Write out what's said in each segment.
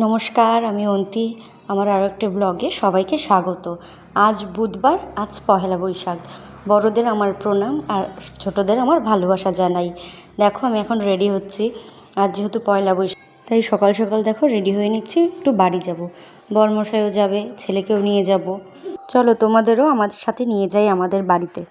নমস্কার, আমি অন্তি। আমার আরও একটা ব্লগে সবাইকে স্বাগত। আজ বুধবার, আজ পহেলা বৈশাখ। বড়দের আমার প্রণাম আর ছোটদের আমার ভালোবাসা জানাই। দেখো আমি এখন রেডি হচ্ছি। আজ যেহেতু পয়লা বৈশাখ, তাই সকাল সকাল দেখো রেডি হয়ে নিচ্ছি, একটু বাড়ি যাব। বরমশাইও যাবে, ছেলেকেও নিয়ে যাব। চলো তোমাদেরও আমাদের সাথে নিয়ে যাই আমাদের বাড়িতে।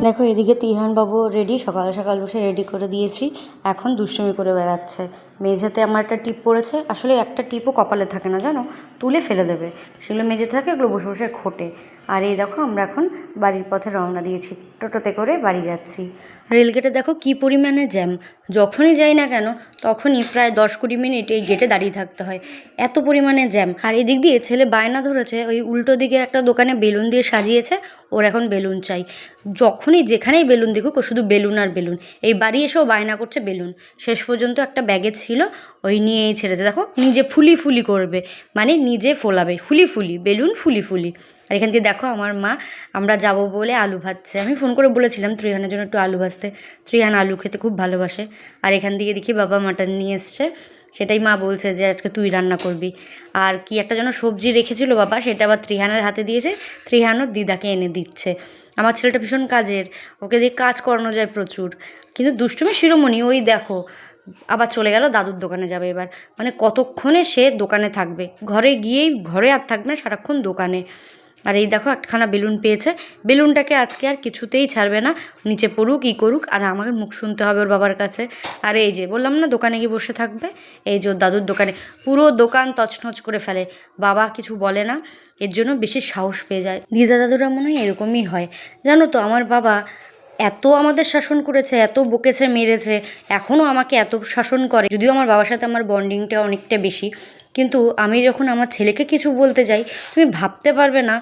দেখো এদিকে তিহানবাবু রেডি, সকাল সকাল উঠে রেডি করে দিয়েছি। এখন দুষ্টুমি করে বেড়াচ্ছে। মেঝেতে আমার একটা টিপ পড়েছে, আসলে একটা টিপও কপালে থাকে না জানো, তুলে ফেলে দেবে। সেগুলো মেঝেতে থাকে, এগুলো বসে বসে খোটে। আর এই দেখো আমরা এখন বাড়ির পথে রওনা দিয়েছি, টোটোতে করে বাড়ি যাচ্ছি। রেলগেটে দেখো কি পরিমাণে জ্যাম। যখনই যাই না কেন তখনই প্রায় 10-20 মিনিট এই গেটে দাঁড়িয়ে থাকতে হয়, এত পরিমাণে জ্যাম। আর এদিক দিয়ে ছেলে বায়না ধরেছে, ওই উল্টো দিকের একটা দোকানে বেলুন দিয়ে সাজিয়েছে, ওর এখন বেলুন চাই। যখনই যেখানেই বেলুন দেখুক ও শুধু বেলুন আর বেলুন। এই বাড়ি এসেও বায়না করছে বেলুন। শেষ পর্যন্ত একটা ব্যাগে ছিল, ওই নিয়েই ছেড়েছে। দেখো নিজে ফুলি ফুলি করবে, মানে নিজে ফোলাবে, ফুলি ফুলি বেলুন, ফুলি ফুলি। আর এখান থেকে দেখো আমার মা, আমরা যাব বলে আলু ভাজছে। আমি ফোন করে বলেছিলাম ত্রিহানের জন্য একটু আলু ভাজতে। ত্রিহান আলু খেতে খুব ভালোবাসে। আর এখান থেকে দেখি বাবা মাটন নিয়ে এসছে, সেটাই মা বলছে যে আজকে তুই রান্না করবি। আর কি একটা যেন সবজি রেখেছিল বাবা, সেটা আবার ত্রিহানের হাতে দিয়েছে, ত্রিহানও দিদাকে এনে দিচ্ছে। আমার ছেলেটা ভীষণ কাজের, ওকে দিয়ে কাজ করানো যায় প্রচুর, কিন্তু দুষ্টুমি শিরোমণি। ওই দেখো আবার চলে গেল, দাদুর দোকানে যাবে এবার। মানে কতক্ষণে সে দোকানে থাকবে, ঘরে গিয়েই ঘরে আর থাকবে না, সারাক্ষণ দোকানে। আর এই দেখো একখানা বেলুন পেয়েছে, বেলুনটাকে আজকে আর কিছুতেই ছাড়বে না, নিচে পড়ুক ই করুক, আর আমাকে মুখ শুনতে হবে ওর বাবার কাছে। আর এই যে বললাম না দোকানে গিয়ে বসে থাকবে, এই যে ওর দাদুর দোকানে পুরো দোকান তছনছ করে ফেলে। বাবা কিছু বলে না, এর জন্য বেশি সাহস পেয়ে যায়। দিদা দাদুরা মনে হয় এরকমই হয়। জানো তো আমার বাবা এত আমাদের শাসন করেছে, এত বকেছে মেরেছে, এখনও আমাকে এত শাসন করে। যদিও আমার বাবার সাথে আমার বন্ডিংটা অনেকটা বেশি, কিন্তু আমি যখন আমার ছেলেকে কিছু বলতে যাই, তুমি ভাবতে পারবে না,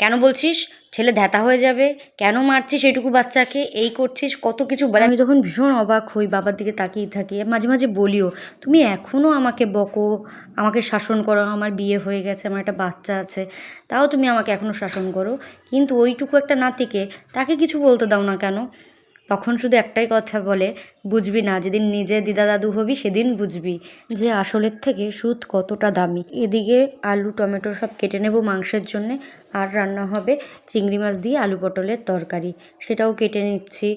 কেন বলছিস, ছেলে ধ্যাতা হয়ে যাবে, কেন মারছিস এইটুকু বাচ্চাকে, এই করছিস, কত কিছু বলে। আমি তখন ভীষণ অবাক হই, বাবার দিকে তাকিয়ে থাকি, মাঝে মাঝে বলিও, তুমি এখনও আমাকে বকো, আমাকে শাসন করো, আমার বিয়ে হয়ে গেছে, আমার একটা বাচ্চা আছে, তাও তুমি আমাকে এখনও শাসন করো, কিন্তু ওইটুকু একটা নাতিকে তাকে কিছু বলতে দাও না কেন? তখন শুধু একটাই কথা বলে, বুঝবি না, যেদিন নিজে দিদা দাদু হবি সেদিন বুঝবি যে আসলের থেকে সুদ কতটা দামি। এদিকে আলু টমেটো সব কেটে নেব মাংসের জন্যে, আর রান্না হবে চিংড়ি মাছ দিয়ে আলু পটলের তরকারি, সেটাও কেটে নিচ্ছি।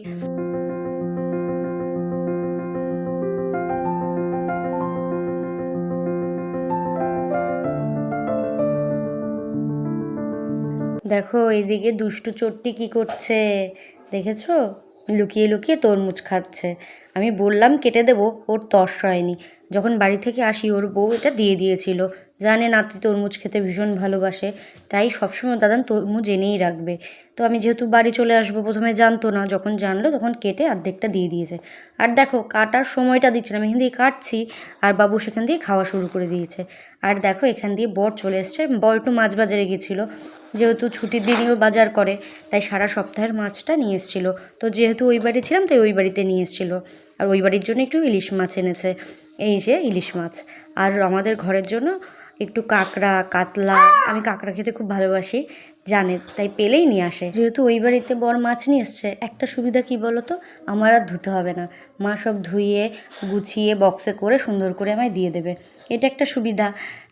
দেখো এইদিকে দুষ্টু চোরটি কি করছে দেখেছো, লুকিয়ে লুকিয়ে তরমুজ খাচ্ছে। আমি বললাম কেটে দেবো, ওর তর্স হয়নি। যখন বাড়ি থেকে আসি ওর বউ এটা দিয়ে দিয়েছিল। জানে নাতি তরমুজ খেতে ভীষণ ভালোবাসে, তাই সবসময় দাদান তরমুজ এনেই রাখবে। তো আমি যেহেতু বাড়ি চলে আসবো, প্রথমে জানতো না, যখন জানলো তখন কেটে অর্ধেকটা দিয়ে দিয়েছে। আর দেখো কাটার সময়টা দিচ্ছে না, আমি এখান দিয়ে কাটছি আর বাবু সেখান দিয়ে খাওয়া শুরু করে দিয়েছে। আর দেখো এখান দিয়ে বর চলে এসছে। বর একটু মাছ বাজারে গেছিলো, যেহেতু ছুটির দিনেও বাজার করে, তাই সারা সপ্তাহের মাছটা নিয়ে এসেছিলো। তো যেহেতু ওই বাড়ি ছিলাম তাই ওই বাড়িতে নিয়ে এসেছিলো, আর ওই বাড়ির জন্য একটু ইলিশ মাছ এনেছে। এই যে ইলিশ মাছ, আর আমাদের ঘরের জন্য একটু কাঁকড়া, কাতলা, আমি কাঁকড়া খেতে খুব ভালোবাসি জানে, তাই পেলেই নিয়ে আসে। যেহেতু ওই বাড়িতে বর মাছ নিয়ে এসছে, একটা সুবিধা কী বলো তো, আমার আর ধুতে হবে না। মা সব ধুইয়ে গুছিয়ে বক্সে করে সুন্দর করে আমায় দিয়ে দেবে, এটা একটা সুবিধা।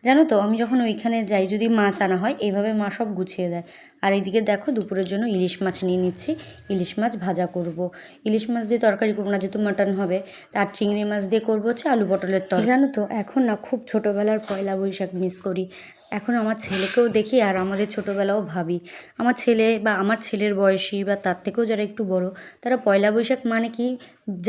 জানো তো, আমি যখন ওইখানে যাই যদি মাছ আনা হয় এইভাবে মা সব গুছিয়ে দেয়। আর এইদিকে দেখো দুপুরের জন্য ইলিশ মাছ নিয়ে নিচ্ছি, ইলিশ মাছ ভাজা করব। ইলিশ মাছ দিয়ে তরকারি করবো না, যেহেতু মাটন হবে। তার চিংড়ি মাছ দিয়ে করবো হচ্ছে আলু পটলের তরকারি। জানো তো, এখন না খুব ছোটোবেলার পয়লা বৈশাখ মিস করি। এখন আমার ছেলেকেও দেখি আর আমাদের ছোটোবেলাও ভাবি। আমার ছেলে বা আমার ছেলের বয়সী বা তার থেকেও যারা একটু বড়, তারা পয়লা বৈশাখ মানে কি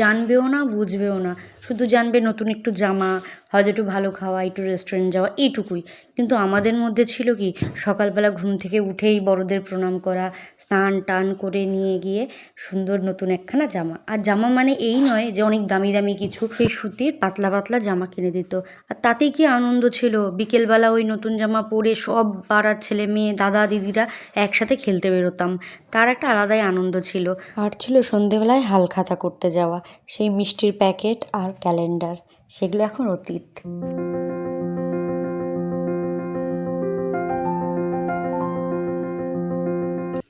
জানবেও না, বুঝবেও না। শুধু জানবে নতুন একটু জামা, হয়তো একটু ভালো খাওয়া, একটু রেস্টুরেন্ট যাওয়া, এইটুকুই। কিন্তু আমাদের মধ্যে ছিল কি, সকালবেলা ঘুম থেকে উঠেই বড়দের প্রণাম করা, স্নান টান করে নিয়ে গিয়ে সুন্দর নতুন একখানা জামা। আর জামা মানে এই নয় যে অনেক দামি দামি কিছু, সেই সুতির পাতলা পাতলা জামা কিনে দিত। আর তাতেই কি আনন্দ ছিল, বিকেলবেলা ওই নতুন জামা পরে সব পাড়ার ছেলে মেয়ে, দাদা দিদিরা একসাথে খেলতে বেরোতাম, তার একটা আলাদাই আনন্দ ছিল। আর ছিল সন্ধেবেলায় হালখাতা করতে যাওয়া, সেই মিষ্টির প্যাকেট আর ক্যালেন্ডার, সেগুলো এখন অতীত।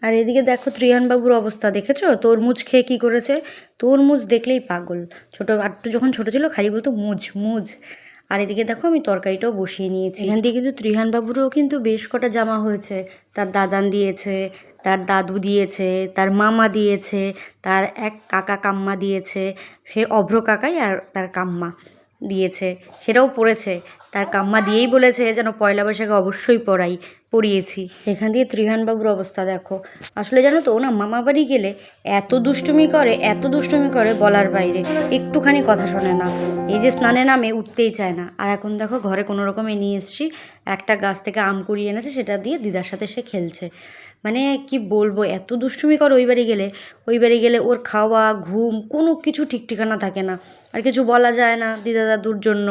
আর এদিকে দেখো ত্রিহানবাবুর অবস্থা দেখেছো, তরমুজ খেয়ে কী করেছে। তরমুজ দেখলেই পাগল। একটু যখন ছোটো ছিল খালি বলতো মুজ মুজ। আর এদিকে দেখো আমি তরকারিটাও বসিয়ে নিয়েছি। এখান দিয়ে কিন্তু ত্রিহানবাবুরও কিন্তু বেশ কটা জামা হয়েছে। তার দাদান দিয়েছে, তার দাদু দিয়েছে, তার মামা দিয়েছে, তার এক কাকা কাম্মা দিয়েছে, সে অভ্র কাকাই আর তার কাম্মা দিয়েছে, সেটাও পড়েছে। তার কাম্মা দিয়েই বলেছে যেন পয়লা বৈশাখে অবশ্যই পড়িয়েছি। এখান দিয়ে ত্রিহানবাবুর অবস্থা দেখো। আসলে জানো তো, ও না মামা বাড়ি গেলে এত দুষ্টুমি করে, এত দুষ্টুমি করে বলার বাইরে, একটুখানি কথা শোনে না। এই যে স্নানে নামে উঠতেই চায় না। আর এখন দেখো ঘরে কোনো রকমে নিয়ে এসেছি, একটা গাছ থেকে আম কুড়িয়ে এনেছে, সেটা দিয়ে দিদার সাথে সে খেলছে। মানে কি বলবো, এত দুষ্টুমি করে ওই বাড়ি গেলে ওর খাওয়া ঘুম কোনো কিছু ঠিক ঠিকানা থাকে না, আর কিছু বলা যায় না দিদা দাদুর জন্য।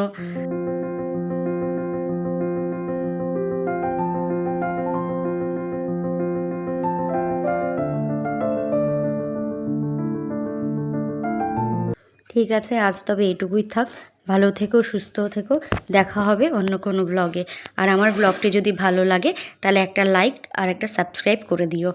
ঠিক আছে, আজ তবে এটুকুই থাক। ভালো থেকো, সুস্থ থেকো, দেখা হবে অন্য কোনো ব্লগে। আর আমার ব্লগটি যদি ভালো লাগে তাহলে একটা লাইক আর একটা সাবস্ক্রাইব করে দিও।